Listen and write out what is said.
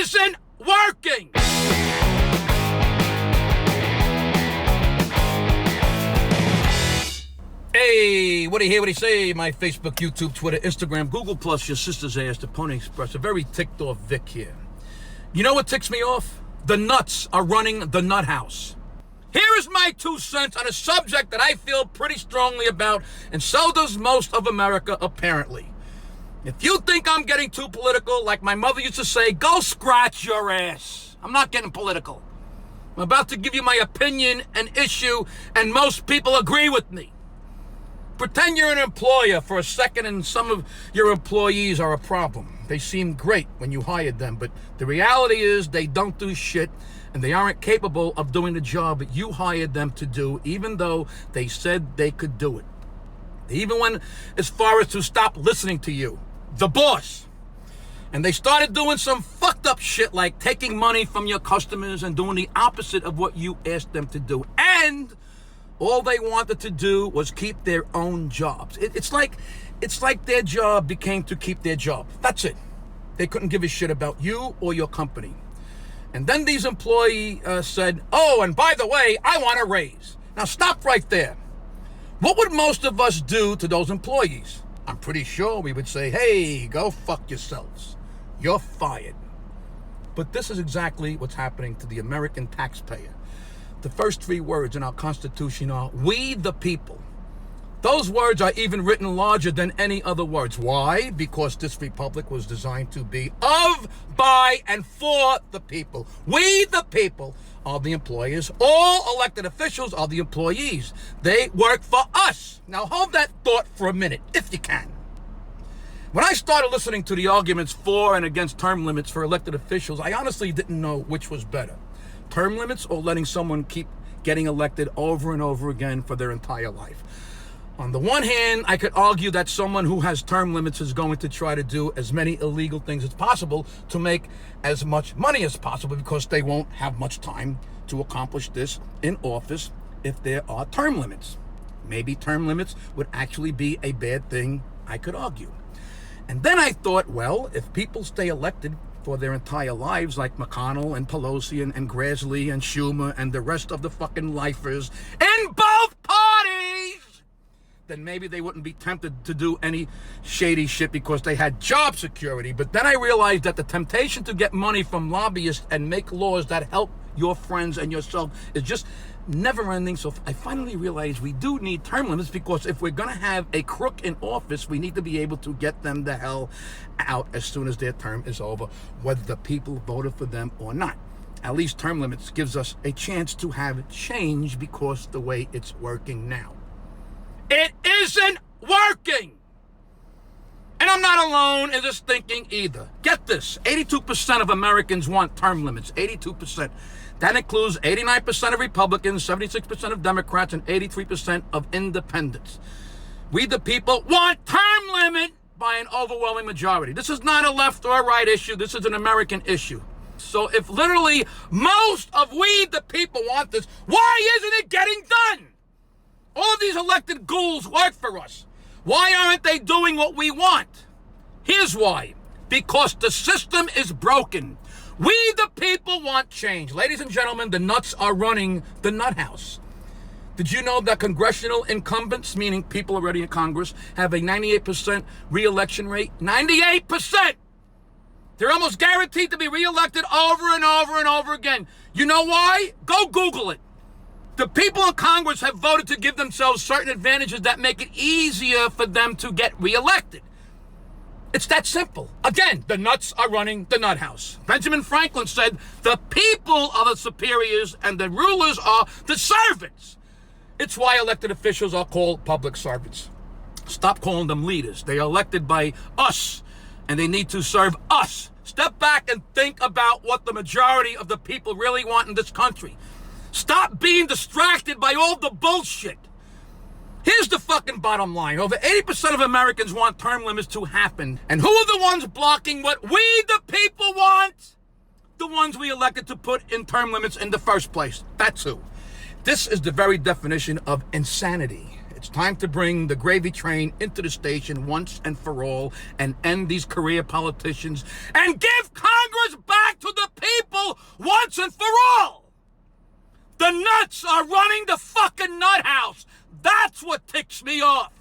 isn't working! Hey, what do you hear, what do you say? My Facebook, YouTube, Twitter, Instagram, Google+, your sister's ass, the Pony Express. A very ticked off Vic here. You know what ticks me off? The nuts are running the nut house. Here is my 2 cents on a subject that I feel pretty strongly about, and so does most of America, apparently. If you think I'm getting too political, like my mother used to say, go scratch your ass. I'm not getting political. I'm about to give you my opinion and issue, and most people agree with me. Pretend you're an employer for a second, and some of your employees are a problem. They seem great when you hired them, but the reality is they don't do shit, and they aren't capable of doing the job that you hired them to do, even though they said they could do it. They even went as far as to stop listening to you, the boss. And they started doing some fucked up shit like taking money from your customers and doing the opposite of what you asked them to do. And all they wanted to do was keep their own jobs. It's like their job became to keep their job. That's it. They couldn't give a shit about you or your company. And then these employees said, oh, and by the way, I want a raise. Now stop right there. What would most of us do to those employees? I'm pretty sure we would say, hey, go fuck yourselves. You're fired. But this is exactly what's happening to the American taxpayer. The first 3 words in our Constitution are, we the people. Those words are even written larger than any other words. Why? Because this republic was designed to be of, by, and for the people. We the people are the employers. All elected officials are the employees. They work for us. Now hold that thought for a minute, if you can. When I started listening to the arguments for and against term limits for elected officials, I honestly didn't know which was better. Term limits or letting someone keep getting elected over and over again for their entire life. On the one hand, I could argue that someone who has term limits is going to try to do as many illegal things as possible to make as much money as possible, because they won't have much time to accomplish this in office if there are term limits. Maybe term limits would actually be a bad thing, I could argue. And then I thought, well, if people stay elected for their entire lives, like McConnell and Pelosi and Grassley and Schumer and the rest of the fucking lifers in both parties, then maybe they wouldn't be tempted to do any shady shit because they had job security. But then I realized that the temptation to get money from lobbyists and make laws that help your friends and yourself is just never ending. So I finally realized we do need term limits, because if we're going to have a crook in office, we need to be able to get them the hell out as soon as their term is over, whether the people voted for them or not. At least term limits gives us a chance to have change, because the way it's working now, it isn't working. And I'm not alone in this thinking either. Get this, 82% of Americans want term limits, 82%. That includes 89% of Republicans, 76% of Democrats, and 83% of independents. We the people want term limit by an overwhelming majority. This is not a left or a right issue. This is an American issue. So if literally most of we the people want this, why isn't it getting done? All of these elected ghouls work for us. Why aren't they doing what we want? Here's why. Because the system is broken. We the people want change. Ladies and gentlemen, the nuts are running the nut house. Did you know that congressional incumbents, meaning people already in Congress, have a 98% re-election rate? 98%! They're almost guaranteed to be re-elected over and over and over again. You know why? Go Google it. The people in Congress have voted to give themselves certain advantages that make it easier for them to get re-elected. It's that simple. Again, the nuts are running the nut house. Benjamin Franklin said, the people are the superiors and the rulers are the servants. It's why elected officials are called public servants. Stop calling them leaders. They are elected by us, and they need to serve us. Step back and think about what the majority of the people really want in this country. Stop being distracted by all the bullshit. Here's the fucking bottom line. Over 80% of Americans want term limits to happen. And who are the ones blocking what we the people want? The ones we elected to put in term limits in the first place. That's who. This is the very definition of insanity. It's time to bring the gravy train into the station once and for all and end these career politicians and give Congress back to the people once and for all. The nuts are running the fucking nut house. That's what ticks me off.